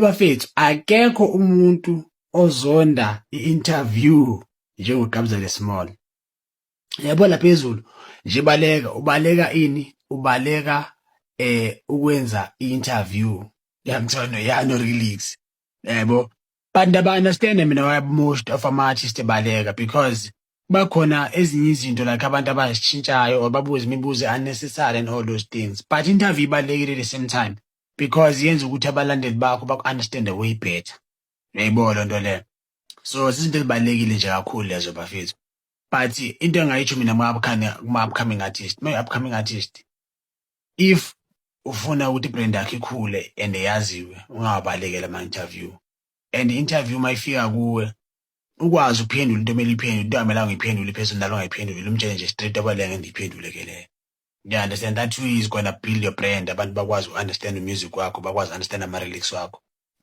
Bafethu, akekho umuntu ozonda i-interview njengoGabza Small. Yabo la phezulu nje ubaleka ini? Ubaleka ukwenza i-interview yangithono yano release. Yebo. Bantu aba-understand mina why most of ama-artists baleka because bakhona ezinye izinto like abantu abazitshintshayo or babuza imibuzo unnecessary and all those things. But interview ibalekile at the same time because yenza ukuthi abalandeli bakho baku-understand way better. Uyayibona lento leyo. So izinto ezibalekile nje kakhulu lezo bafethu. But into engayitsho mina kuma-upcoming artist, upcoming artist, if ufuna ukuthi ibrand yakho ikhule and yaziwe, ungabalekela ama-interview. And interview mayifika kuwe, ukwazi ukuphendula into emele iphendule, into angamelanga ngiyiphendule iphesini nalo ngayiphendule, umtshele nje straight abalenge ngiyiphendule ke le. You understand that way is gonna build your brand, abantu bakwazi u-understand music wakho, bakwazi u-understand ama-lyrics wakho.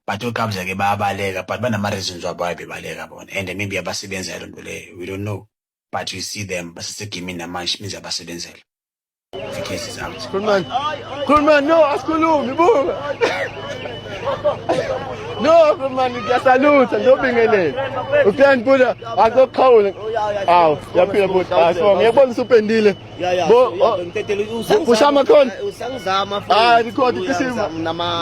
But oGabza ke bayabaleka, but banama-reasons wabo why bebaleka bona. And maybe abasebenzela lento leyo, we don't know. But you see them, basesegimini namanje means abasebenzela. The case is out. Kulman, no, asikhulumi buka. No, Kulman, ngiyasalutha ngiyobingelela. Uthanda buda azoqhawula. Aw, yaphila buda. So ngiyabona usupendile. Bo, ushama khona. Usangizama Ah, record isimo.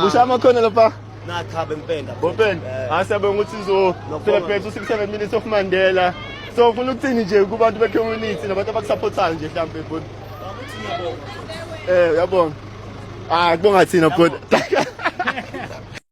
Ushama khona lapha. Nachabe mpenda. Bopenda. Asabe ukuthi zo celebrate 67 minutes of Mandela. So ufuna ukuthini nje kubantu be community nabantu abakusupportayo nje mhlambe bud. Yabona. Ah, kubonga thina bud.